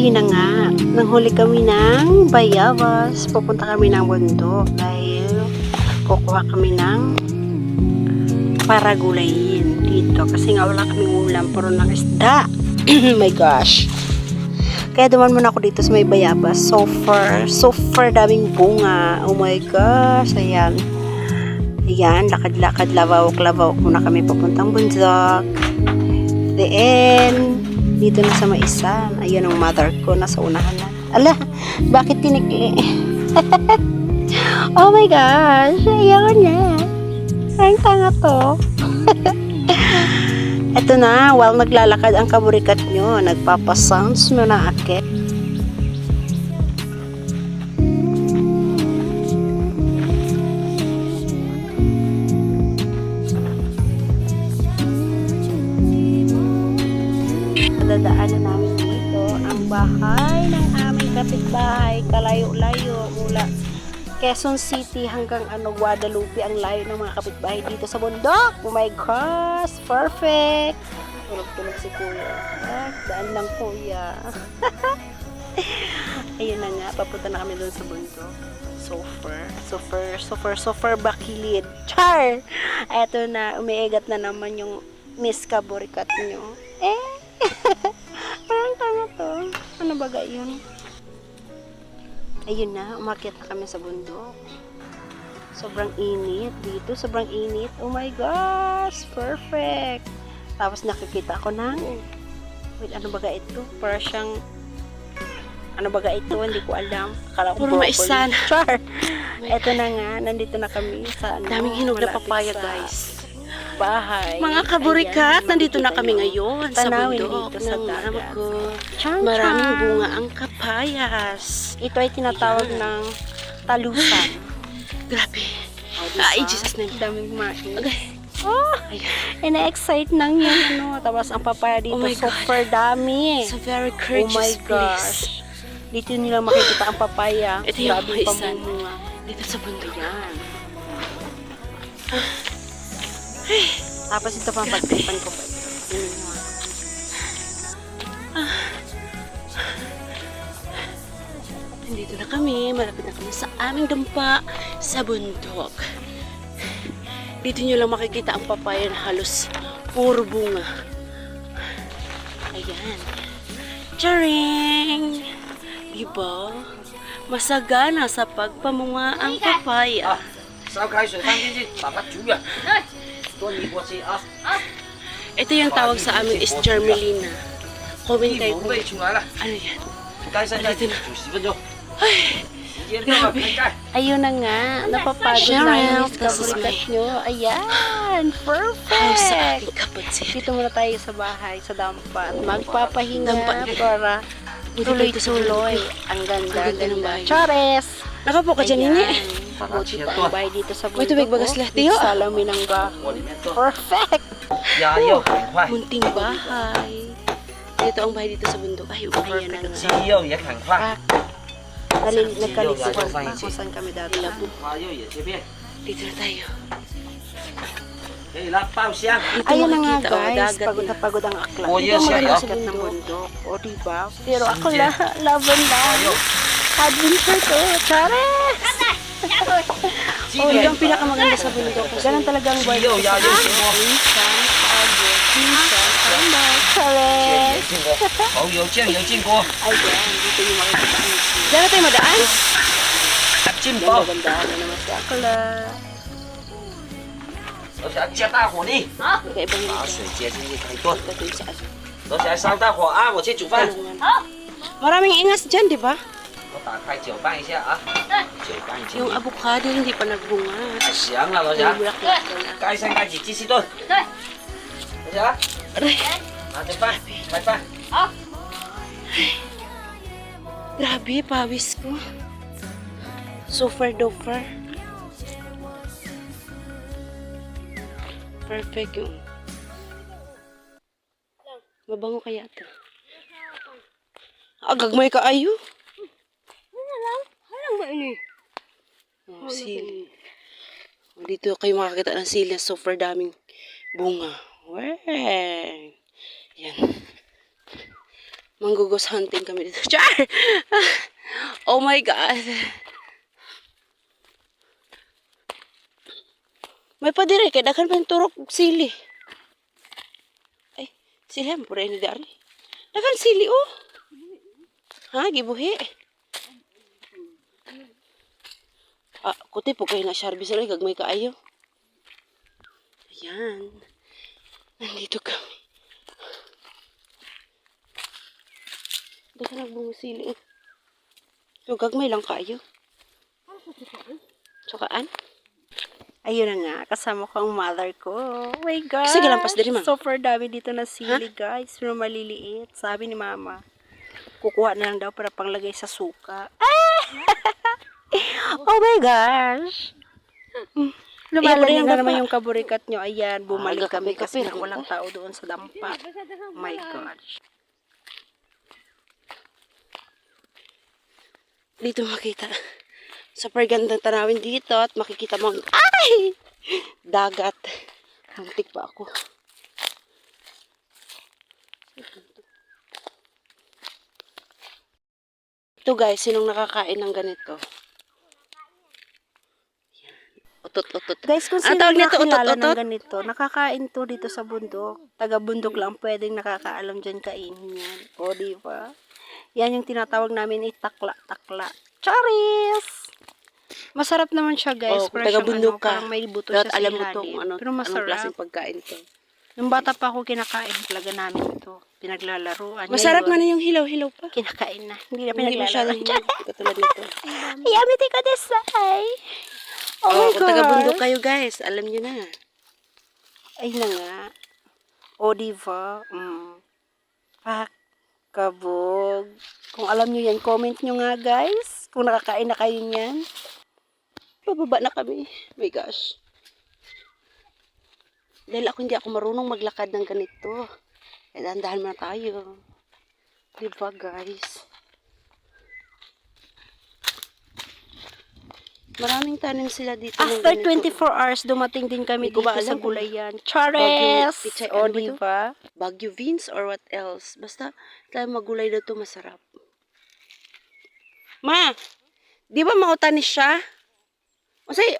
Ayun na nga, nanghuli kami ng bayabas. Pupunta kami ng bundok dahil kukuha kami ng paragulayin dito. Kasi nga wala kaming ulam, puro ng isda. Oh my gosh. Kaya duman muna ako dito sa may bayabas. So far daming bunga. Oh my gosh, ayan. Ayan, lakad-lakad, lawak-lawak muna kami papuntang bundok. The end. Dito na sa maisan. Ayun ang mother ko, nasa unahan na. Ala, bakit tinikli? Oh my gosh, ayun na. Ang tanga to. Eto na, while naglalakad ang kaburikat nyo, nagpapasounds mo na akit. Dadaanan namin dito ang bahay ng aming kapitbahay, kalayo-layo mula Quezon City hanggang Guadalupe ang layo ng mga kapitbahay dito sa bundok. Oh my gosh, perfect. Tulog-tulog si kuya. Daan lang kuya. Ayun na nga, papunta na kami doon sa bundok. Super bakilid. Char! Eto na, umiigat na naman yung Miss Kaburikat nyo. Parang tanga to. Ano baga yun? Ayun na, umakyat na kami sa bundok. Sobrang init dito. Sobrang init. Oh my gosh! Perfect! Tapos nakikita ko ng wait, ano baga ito? Para siyang ano baga ito? Hindi ko alam. Akala ko puro maisan. Char! Eto na nga, nandito na kami sa Daming hinog na papaya, guys. Bahay. Mga kaburikat, Ayan, nandito na makikita kami nyo. ngayon sa Tanawin bundok dito sa ng dagat. mama ko. Chan, Maraming chan. bunga ang kapayas. Ito ay tinatawag Ayan. ng talusan. Grabe. Diba? Ay, Jesus name. Daming mais. Okay. Oh, Ayan. ina-excite nang yun. Tapos ang papaya dito, Oh my God. super dami. It's a very Oh courageous my place. gosh. Dito nila makikita ang papaya. Ito yung Grabe maisan. pamunga. Dito sa bundok. Ayan. Tapos ito pang pagtipan ko pa. Yun yun. Nandito na kami. Malapit na kami sa aming dampa sa bundok. Dito nyo lang makikita ang papaya na halos puro bunga. Ayan. Charing! Diba? Masagana sa pagpamunga ang papaya. 烧开水放进去，把它煮软。多泥过去啊！ Ito yung tawag sa amin is germelina. Comment 一 kayo 模 kung 沸出来了， ano yan. 该剩下煮10分钟。时间到了，开盖。 Ayun na nga, napapagod Cheryl, na yung this is kaburikat my- nyo. Ayan, Ay, sa perfect! aking kapatid. Dito muna tayo sa bahay, sa dampa. At magpapahinga Dampa. para Buti tuloy-tuloy. Ang ganda, Ang ganda ng bahay. Chores! Nakapo ka dyan, Nini. Pabuti pa ang bahay dito sa May tubig bagas lahat, Tio. Salamin ng bahay. 我里面做， Perfect! 鸭肉很快， Munting bahay. Dito ang bahay dito sa bundok. Ay, ayan na nga. 鸡肉也很快， Nagkalikuhan pa kung saan kami dati. 花肉也切片， Dito na tayo. 可以了，爆香。 Dito Ayun na nga makikita, oh, guys, dagat pagod na. na pagod ang akla. Oh, yes, Dito yeah, mag-akit yeah. ng bundok. O diba? Pero ako laban lang. Adventure to. Chares! 鸡 Oh, 腿 yung pinakamaganda sa bundok. Ganun talagang 鸡 buhay 肉 dito 鸭 sa 肉现锅， minsan, pagod, minsan, tambak, 芥 chares! 盐进锅，蚝油酱油进锅， Ayan, dito yung makikita ang isip. Diyan na tayo madaan. 进 Yan, 煲， maganda na naman si Akla. 而且要加大火力， Kaya-ibang 把 yun. 水接进去开炖， Ito yung sa aso. 而且还烧大火啊！我去煮饭， Maraming ingas dyan, di ba? 我打开搅拌一下啊，搅拌一下， Yung avocado hindi pa nagbunga. 香了，罗 Yung 霞， bulaklak ko na. 盖上盖起继续炖，罗霞， Aray, 拿着饭，来饭。 grabe, pawis ko. Super duper. Perfect yung. Mabango kaya ito. Agagmay ka ayo. Alam ba ini? Oh, sili. Dito kayo makakita ng sili. Super daming bunga. Weh. Yan. Manggugos hunting kami dito. Char! Oh my God. May padiri kay daghan pa yung turok ug sili. Ay, sili mo pura ni dari. Daghan sili oh. Ha, gibuhi. Ah, kuti po kayo na service ulit gagmay kaayo. Ayan. Nandito kami. Daghan nagbungo sili. So gagmay lang kaayo. Tsukaan? Ayun na nga, kasama ko ang mother ko. Oh my God. Sige, lampas diri, ma'am. Super dami dito na sili, guys. Pero maliliit. Sabi ni mama, kukuha na lang daw para panglagay sa suka. Oh my gosh. Lumalaki na naman yung kaburikat nyo. Ayan, bumalik kami kasi kape. walang tao doon sa dampa. Oh my gosh. Dito makita. Super gandang tanawin dito at makikita mo ay! Dagat. Muntik pa ako. Ito guys, sinong nakakain ng ganito? Yan. Utot-utot. Guys, kung Ang sino tawag nito, nakakilala ng utot-utot? ganito, nakakain to dito sa bundok. Taga-bundok lang pwedeng nakakaalam dyan kainin yan. O, diba? Yan yung tinatawag namin itakla-takla. Charis! Masarap naman siya, guys. Oh, kung Parang taga-bundok ka, parang may buto dapat siya sa alam mo ilalim. itong ano, Pero anong masarap. klaseng pagkain to. Nung bata pa ako kinakain, talaga namin ito. Pinaglalaruan. Masarap nga Ngayon, na yung hilaw-hilaw pa. kinakain na. Hindi na Hindi masyadong pinaglalaruan. hilaw. Katulad nito. Yamiti ko desay! Oh my Kung taga-bundok God! kayo guys, alam nyo na. Ay na nga. O, diba? Pak, kabog. Kung alam nyo yan, comment nyo nga, guys. Kung nakakain na kayo niyan. Bababa na kami. My gosh. Dahil hindi ako marunong maglakad ng ganito. Kaya dahan-dahan muna tayo. Diba guys? Maraming tanim sila dito. ng After ganito. 24 hours, dumating din kami Hindi ko dito ba sa alam gulayan. Bagyo, Chares! pichay, O, ano ba ito? diba? Baguio beans or what else. Basta tayo magulay na to masarap. Ma! Di ba mautanis siya?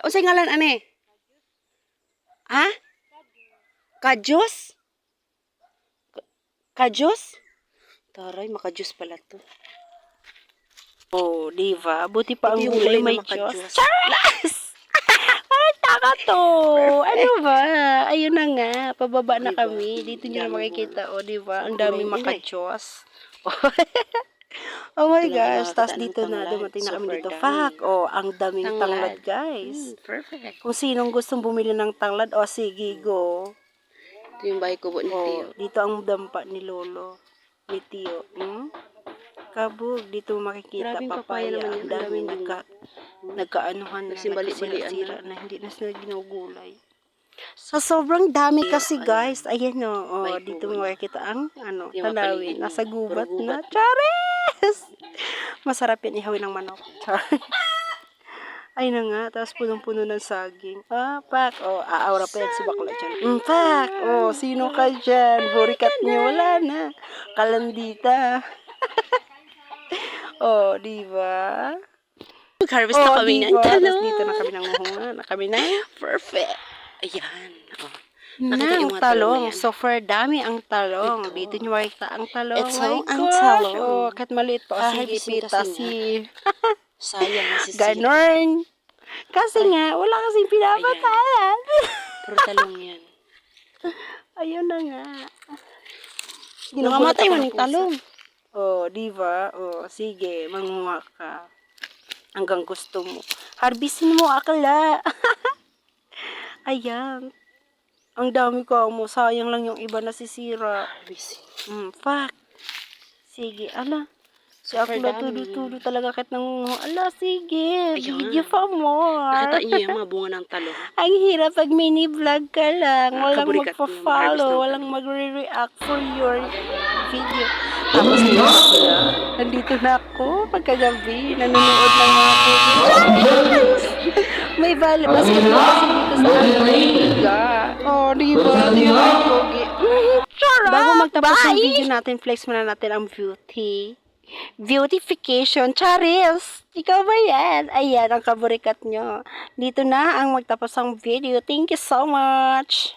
Usay ngalan ane? Ha? Kajos? Kajos? Taray, makajos pala to. O, diba? Buti pa ang Ito yung gulay gulay na may makajos. Diyos. Chares! Ay, taka to! Ano ba? Ayun na nga. Pababa na Diba? kami. Dito nyo na Dami makikita. O, diba? Ang Gulay daming nila eh. makajos. Oh my Ito lang gosh. nakakita Tapos ng dito na tanglad. dumating na kami Super dito. dami. Fuck! Oh, ang daming Tanglad. tanglad, guys. Perfect. Kung sinong gustong bumili ng tanglad, o sige, go. Ito yung bahay kubo ni Oh, Tio. dito ang dampa ni Lolo. Ni Tio. Kabog, dito makikita Grabing papaya papaya. naman yan. Ang daming Ang daming nagkaanuhan na, Nagsimbali-balian nagkasira na, hindi na sila ginugulay. Sa sobrang dami kasi guys, ayan o, May dito kubo. makikita ang Yung tanawin. mapaligid mo. Nasa gubat Puro na. gubat. Chares! Masarap yan ihawin ng manok. Chares. Ay na nga, tapos punong-puno ng saging. Pak. Aawra pa yan si bakla dyan. Pak. Sino ka dyan? Burikat niyo, wala na. Kalandita. Diba? Mag-harvest na kami ng Tapos talong. dito na kami nanguhunga. Na kami na. Perfect. Ayan. Nakita Ng yung mga talong talong. na yan. Super dami ang talong. Ito. Dito nyo makikita ang talong. Ito My ang gosh. talong. Kahit maliit pa. Sige, Haharbisin pita kasi si... Sayang na si Ganon. Kasi nga, wala kasing pinapatayan. Puro talong yan. Ayun na nga. Nangamatay man yung Ginugulat ako ng talong. pusa. Diba? Sige, manguha ka. Hanggang gusto mo. Harbisin mo, akala. Ayan. Ang dami ko mo. Sayang lang yung iba nasisira. Harvesting. Fuck. Sige, ala. Si Super Akla dami. tudo-tudo talaga kahit nang ala, sige. Ayun. Video pa more. Nakita niyo yung mga bunga ng talong. Ang hirap pag mini vlog ka lang. Walang Kaburikat niyo, mag-harvest magpa-follow. ng Walang magre-react for your video. Tapos nandito na ako pagkagabi. Nanonood ng mga videos. May basketball kasi dito sa Antigua. Diba? Di ba yung pogi? Charot! Bago magtapos ng Bye! video natin, flex muna natin ang beauty. Beautification. Charis! Ikaw ba yan? Ayan, ang kaburikat nyo. Dito na ang magtapos ng video. Thank you so much!